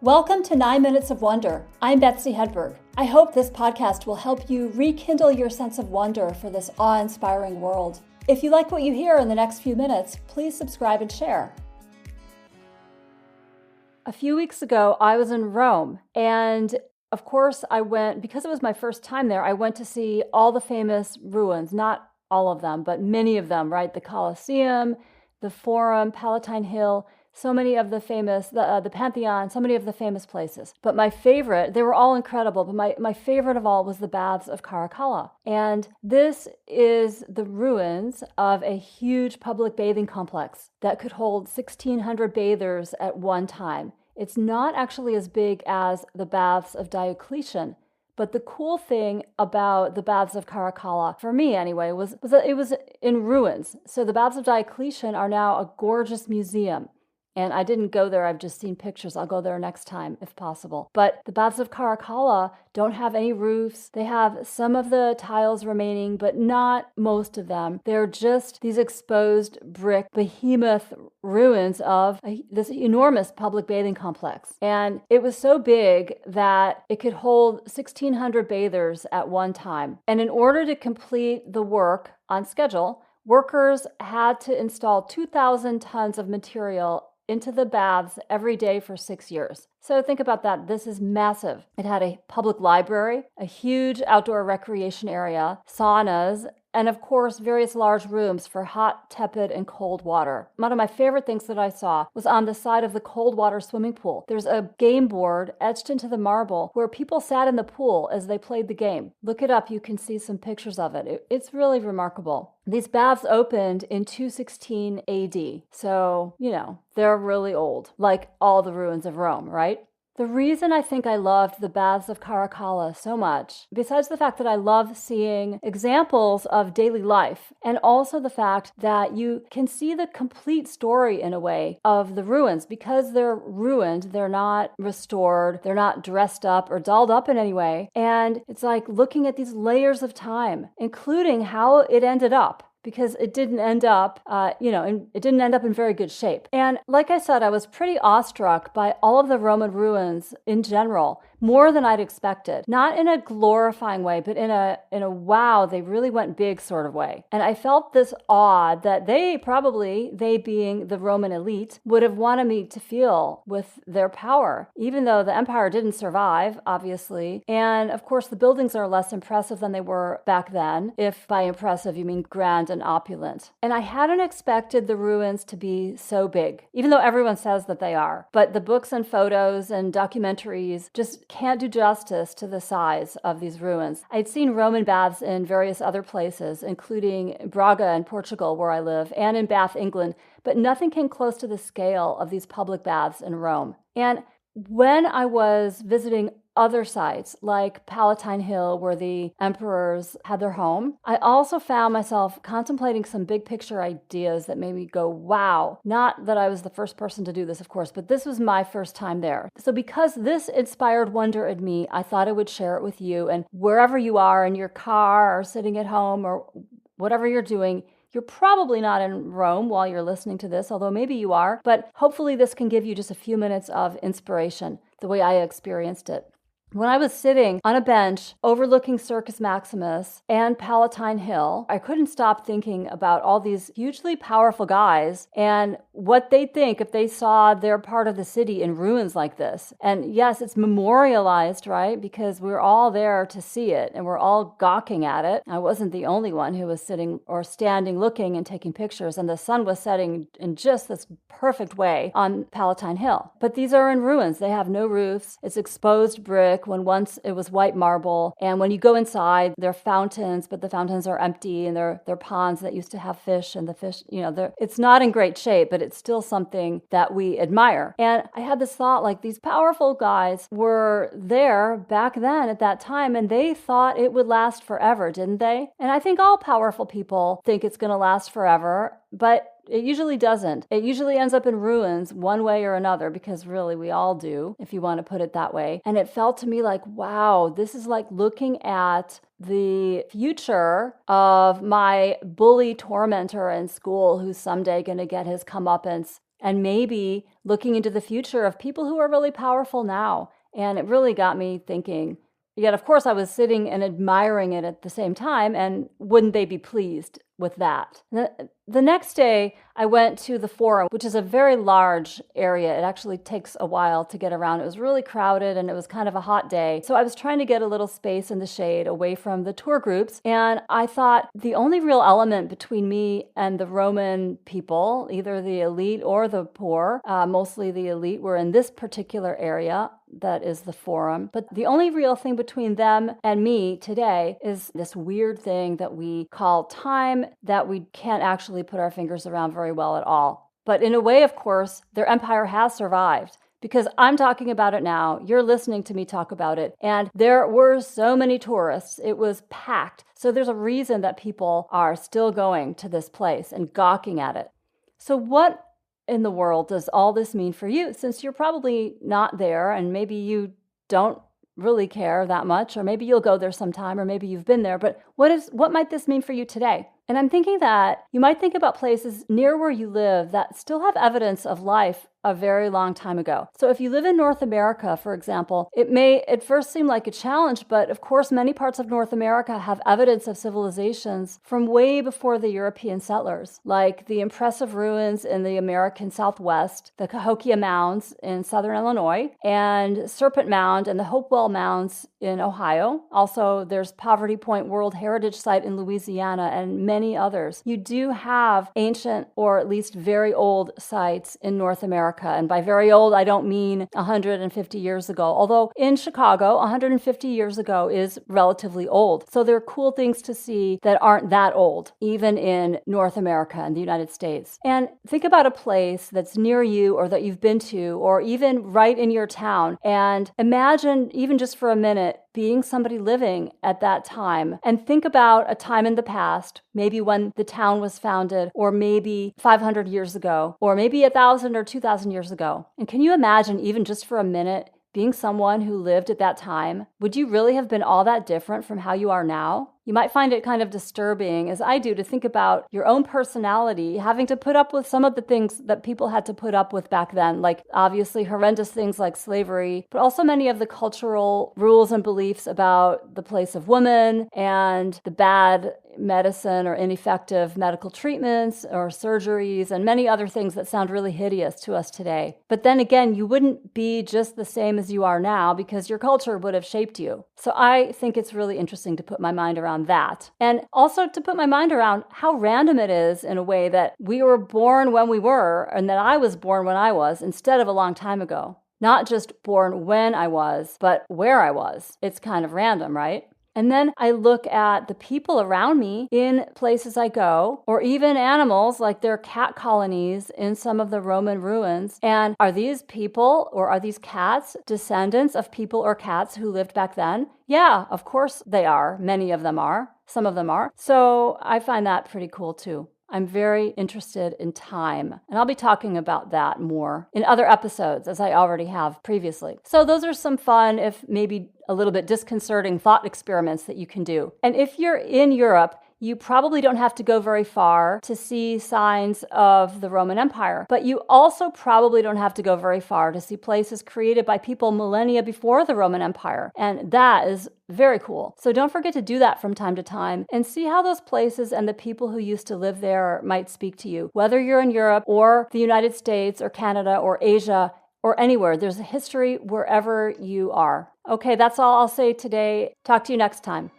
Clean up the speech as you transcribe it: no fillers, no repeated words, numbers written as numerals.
Welcome to 9 Minutes of Wonder. I'm Betsy Hedberg. I hope this podcast will help you rekindle your sense of wonder for this awe-inspiring world. If you like what you hear in the next few minutes, please subscribe and share. A few weeks ago, I was in Rome, and of course I went, because it was my first time there, I went to see all the famous ruins, not all of them, but many of them, right? The Colosseum, the Forum, Palatine Hill, so many of the famous, the Pantheon, so many of the famous places. But my favorite, they were all incredible, but my favorite of all was the Baths of Caracalla. And this is the ruins of a huge public bathing complex that could hold 1,600 bathers at one time. It's not actually as big as the Baths of Diocletian, but the cool thing about the Baths of Caracalla, for me anyway, was that it was in ruins. So the Baths of Diocletian are now a gorgeous museum. And I didn't go there, I've just seen pictures. I'll go there next time if possible. But the Baths of Caracalla don't have any roofs. They have some of the tiles remaining, but not most of them. They're just these exposed brick behemoth ruins of this enormous public bathing complex. And it was so big that it could hold 1,600 bathers at one time. And in order to complete the work on schedule, workers had to install 2,000 tons of material into the baths every day for 6 years. So think about that. This is massive. It had a public library, a huge outdoor recreation area, saunas, and of course, various large rooms for hot, tepid, and cold water. One of my favorite things that I saw was on the side of the cold water swimming pool. There's a game board etched into the marble where people sat in the pool as they played the game. Look it up. You can see some pictures of it. It's really remarkable. These baths opened in 216 AD. So, they're really old, like all the ruins of Rome, right? The reason I think I loved the Baths of Caracalla so much, besides the fact that I love seeing examples of daily life, and also the fact that you can see the complete story in a way of the ruins. Because they're ruined, they're not restored, they're not dressed up or dolled up in any way. And it's like looking at these layers of time, including how it ended up. Because it didn't end up, it didn't end up in very good shape. And like I said, I was pretty awestruck by all of the Roman ruins in general, more than I'd expected. Not in a glorifying way, but in a wow, they really went big sort of way. And I felt this awe that they being the Roman elite, would have wanted me to feel with their power, even though the empire didn't survive, obviously. And of course, the buildings are less impressive than they were back then, if by impressive you mean grand and opulent. And I hadn't expected the ruins to be so big, even though everyone says that they are. But the books and photos and documentaries just can't do justice to the size of these ruins. I'd seen Roman baths in various other places, including Braga in Portugal, where I live, and in Bath, England, but nothing came close to the scale of these public baths in Rome. And when I was visiting other sites like Palatine Hill, where the emperors had their home, I also found myself contemplating some big picture ideas that made me go, wow. Not that I was the first person to do this, of course, but this was my first time there. So because this inspired wonder in me, I thought I would share it with you. And wherever you are, in your car or sitting at home or whatever you're doing, you're probably not in Rome while you're listening to this, although maybe you are, but hopefully this can give you just a few minutes of inspiration, the way I experienced it. When I was sitting on a bench overlooking Circus Maximus and Palatine Hill, I couldn't stop thinking about all these hugely powerful guys and what they'd think if they saw their part of the city in ruins like this. And yes, it's memorialized, right? Because we're all there to see it and we're all gawking at it. I wasn't the only one who was sitting or standing looking and taking pictures, and the sun was setting in just this perfect way on Palatine Hill. But these are in ruins. They have no roofs. It's exposed brick. When once it was white marble. And when you go inside, there are fountains, but the fountains are empty, and they're ponds that used to have fish, and the fish, it's not in great shape, but it's still something that we admire. And I had this thought, like, these powerful guys were there back then at that time, and they thought it would last forever, didn't they? And I think all powerful people think it's going to last forever, but it usually doesn't. It usually ends up in ruins one way or another, because really we all do, if you want to put it that way. And it felt to me like, wow, this is like looking at the future of my bully tormentor in school who's someday going to get his comeuppance. and maybe looking into the future of people who are really powerful now. And it really got me thinking. Yet, of course, I was sitting and admiring it at the same time, and wouldn't they be pleased with that? The next day, I went to the Forum, which is a very large area. It actually takes a while to get around. It was really crowded, and it was kind of a hot day. So I was trying to get a little space in the shade away from the tour groups, and I thought the only real element between me and the Roman people, either the elite or the poor, mostly the elite, were in this particular area. That is the Forum. But the only real thing between them and me today is this weird thing that we call time that we can't actually put our fingers around very well at all. But in a way, of course, their empire has survived. Because I'm talking about it now, you're listening to me talk about it, and there were so many tourists, it was packed. So there's a reason that people are still going to this place and gawking at it. So what in the world does all this mean for you, since you're probably not there and maybe you don't really care that much, or maybe you'll go there sometime, or maybe you've been there, but what might this mean for you today? And I'm thinking that you might think about places near where you live that still have evidence of life a very long time ago. So if you live in North America, for example, it may at first seem like a challenge, but of course many parts of North America have evidence of civilizations from way before the European settlers, like the impressive ruins in the American Southwest, the Cahokia Mounds in southern Illinois, and Serpent Mound and the Hopewell Mounds in Ohio. Also, there's Poverty Point World Heritage Site in Louisiana and many others. You do have ancient or at least very old sites in North America. And by very old, I don't mean 150 years ago, although in Chicago, 150 years ago is relatively old. So there are cool things to see that aren't that old, even in North America and the United States. And think about a place that's near you or that you've been to, or even right in your town, and imagine, even just for a minute, being somebody living at that time, and think about a time in the past, maybe when the town was founded, or maybe 500 years ago, or maybe 1,000 or 2,000 years ago. And can you imagine, even just for a minute, being someone who lived at that time? Would you really have been all that different from how you are now? You might find it kind of disturbing, as I do, to think about your own personality having to put up with some of the things that people had to put up with back then, like obviously horrendous things like slavery, but also many of the cultural rules and beliefs about the place of women and the bad medicine or ineffective medical treatments or surgeries and many other things that sound really hideous to us today. But then again, you wouldn't be just the same as you are now because your culture would have shaped you. So I think it's really interesting to put my mind around that. And also to put my mind around how random it is in a way that we were born when we were, and that I was born when I was, instead of a long time ago. Not just born when I was, but where I was. It's kind of random, right? And then I look at the people around me in places I go, or even animals like their cat colonies in some of the Roman ruins. And are these people or are these cats descendants of people or cats who lived back then? Yeah, of course they are. Many of them are. Some of them are. So I find that pretty cool too. I'm very interested in time, and I'll be talking about that more in other episodes, as I already have previously. So those are some fun, if maybe a little bit disconcerting, thought experiments that you can do. And if you're in Europe, you probably don't have to go very far to see signs of the Roman Empire, but you also probably don't have to go very far to see places created by people millennia before the Roman Empire, and that is very cool. So don't forget to do that from time to time and see how those places and the people who used to live there might speak to you. Whether you're in Europe or the United States or Canada or Asia or anywhere, there's a history wherever you are. Okay, that's all I'll say today. Talk to you next time.